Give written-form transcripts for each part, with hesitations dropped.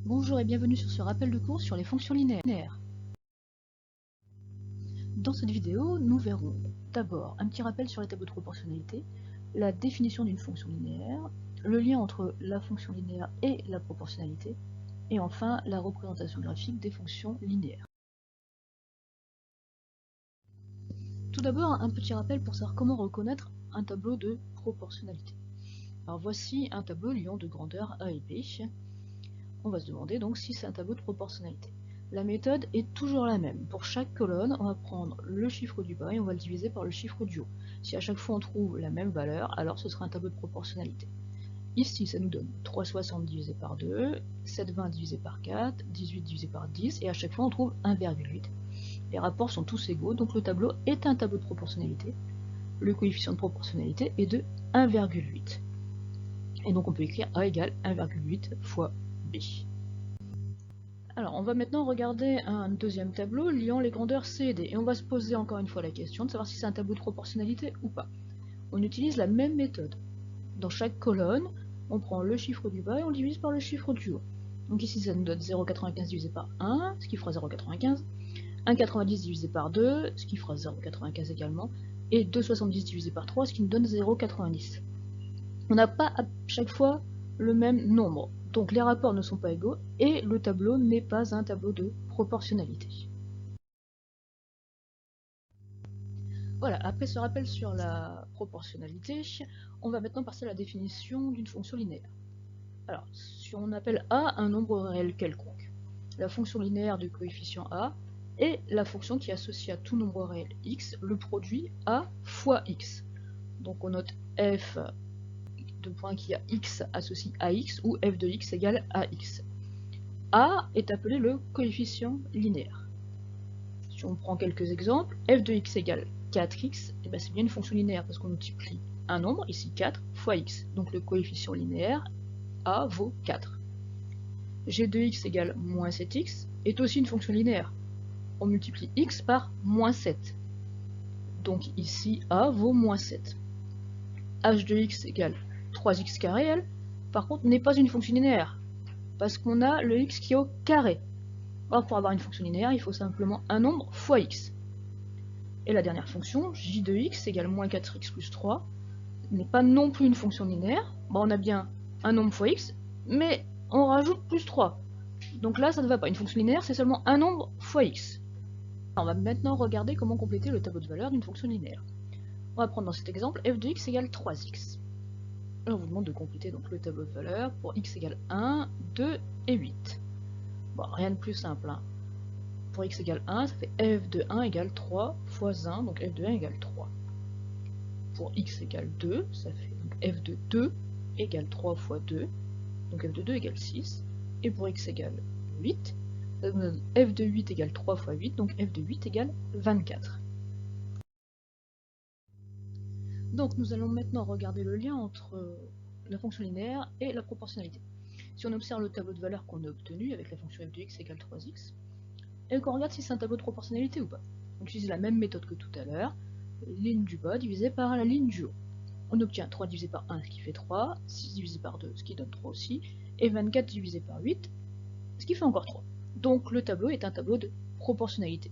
Bonjour et bienvenue sur ce rappel de cours sur les fonctions linéaires. Dans cette vidéo, nous verrons d'abord un petit rappel sur les tableaux de proportionnalité, la définition d'une fonction linéaire, le lien entre la fonction linéaire et la proportionnalité, et enfin la représentation graphique des fonctions linéaires. Tout d'abord, un petit rappel pour savoir comment reconnaître un tableau de proportionnalité. Alors voici un tableau liant de grandeur A et B. On va se demander donc si c'est un tableau de proportionnalité. La méthode est toujours la même. Pour chaque colonne, on va prendre le chiffre du bas et on va le diviser par le chiffre du haut. Si à chaque fois on trouve la même valeur, alors ce sera un tableau de proportionnalité. Ici, ça nous donne 3,60 divisé par 2, 7,20 divisé par 4, 18 divisé par 10, et à chaque fois on trouve 1,8. Les rapports sont tous égaux, donc le tableau est un tableau de proportionnalité. Le coefficient de proportionnalité est de 1,8. Et donc on peut écrire A égale 1,8 fois B. Alors, on va maintenant regarder un deuxième tableau liant les grandeurs C et D, et on va se poser encore une fois la question de savoir si c'est un tableau de proportionnalité ou pas. On utilise la même méthode. Dans chaque colonne, on prend le chiffre du bas et on le divise par le chiffre du haut. Donc ici, ça nous donne 0,95 divisé par 1, ce qui fera 0,95, 1,90 divisé par 2, ce qui fera 0,95 également, et 2,70 divisé par 3, ce qui nous donne 0,90. On n'a pas à chaque fois le même nombre. Donc les rapports ne sont pas égaux et le tableau n'est pas un tableau de proportionnalité. Voilà, après ce rappel sur la proportionnalité, on va maintenant passer à la définition d'une fonction linéaire. Alors, si on appelle A un nombre réel quelconque, la fonction linéaire du coefficient A est la fonction qui associe à tout nombre réel x le produit A fois x. Donc on note f de point qui a x associe à x ou f de x égale à x. A est appelé le coefficient linéaire. Si on prend quelques exemples, f de x égale 4x, et bien c'est bien une fonction linéaire parce qu'on multiplie un nombre, ici 4, fois x. Donc le coefficient linéaire A vaut 4. G de x égale moins 7x est aussi une fonction linéaire. On multiplie x par moins 7. Donc ici A vaut moins 7. H de x égale 3x carré, elle, par contre, n'est pas une fonction linéaire, parce qu'on a le x qui est au carré. Or, pour avoir une fonction linéaire, il faut simplement un nombre fois x. Et la dernière fonction, j de x égale moins 4x plus 3, n'est pas non plus une fonction linéaire. Bon, on a bien un nombre fois x, mais on rajoute plus 3. Donc là, ça ne va pas. Une fonction linéaire, c'est seulement un nombre fois x. Alors, on va maintenant regarder comment compléter le tableau de valeurs d'une fonction linéaire. On va prendre dans cet exemple f de x égale 3x. On vous demande de compléter donc le tableau de valeurs pour x égale 1, 2 et 8. Bon, rien de plus simple. Hein. Pour x égale 1, ça fait f de 1 égale 3 fois 1, donc f de 1 égale 3. Pour x égale 2, ça fait donc f de 2 égale 3 fois 2, donc f de 2 égale 6. Et pour x égale 8, ça nous donne f de 8 égale 3 fois 8, donc f de 8 égale 24. Donc nous allons maintenant regarder le lien entre la fonction linéaire et la proportionnalité. Si on observe le tableau de valeurs qu'on a obtenu avec la fonction f de x égale 3x, et qu'on regarde si c'est un tableau de proportionnalité ou pas. On utilise la même méthode que tout à l'heure, ligne du bas divisée par la ligne du haut. On obtient 3 divisé par 1, ce qui fait 3, 6 divisé par 2, ce qui donne 3 aussi, et 24 divisé par 8, ce qui fait encore 3. Donc le tableau est un tableau de proportionnalité.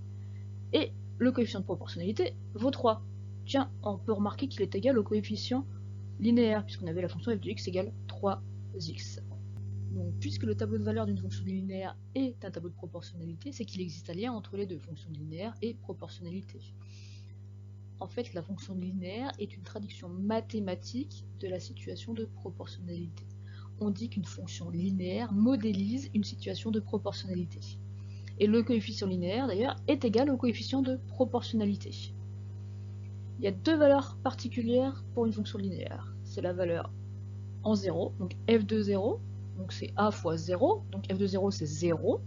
Et le coefficient de proportionnalité vaut 3. Tiens, on peut remarquer qu'il est égal au coefficient linéaire, puisqu'on avait la fonction f de x égale 3x. Donc, puisque le tableau de valeur d'une fonction linéaire est un tableau de proportionnalité, c'est qu'il existe un lien entre les deux, fonction linéaire et proportionnalité. En fait, la fonction linéaire est une traduction mathématique de la situation de proportionnalité. On dit qu'une fonction linéaire modélise une situation de proportionnalité. Et le coefficient linéaire, d'ailleurs, est égal au coefficient de proportionnalité. Il y a deux valeurs particulières pour une fonction linéaire. C'est la valeur en 0, donc f de 0, donc c'est a fois 0, donc f de 0 c'est 0.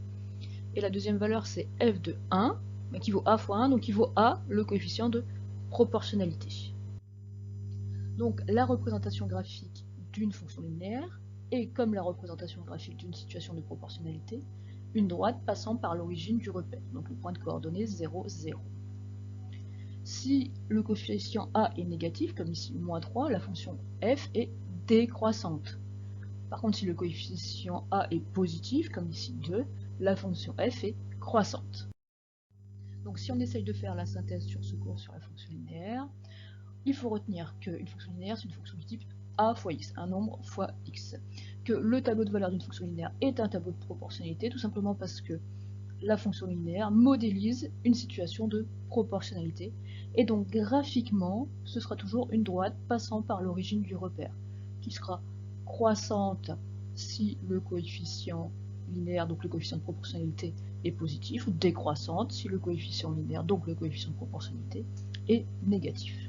Et la deuxième valeur c'est f de 1, qui vaut a fois 1, donc qui vaut a, le coefficient de proportionnalité. Donc la représentation graphique d'une fonction linéaire est comme la représentation graphique d'une situation de proportionnalité, une droite passant par l'origine du repère, donc le point de coordonnées 0, 0. Si le coefficient a est négatif, comme ici moins 3, la fonction f est décroissante. Par contre, si le coefficient a est positif, comme ici 2, la fonction f est croissante. Donc si on essaye de faire la synthèse sur ce cours sur la fonction linéaire, il faut retenir qu'une fonction linéaire, c'est une fonction du type a fois x, un nombre fois x. Que le tableau de valeur d'une fonction linéaire est un tableau de proportionnalité, tout simplement parce que la fonction linéaire modélise une situation de proportionnalité, et donc graphiquement, ce sera toujours une droite passant par l'origine du repère, qui sera croissante si le coefficient linéaire, donc le coefficient de proportionnalité, est positif, ou décroissante si le coefficient linéaire, donc le coefficient de proportionnalité, est négatif.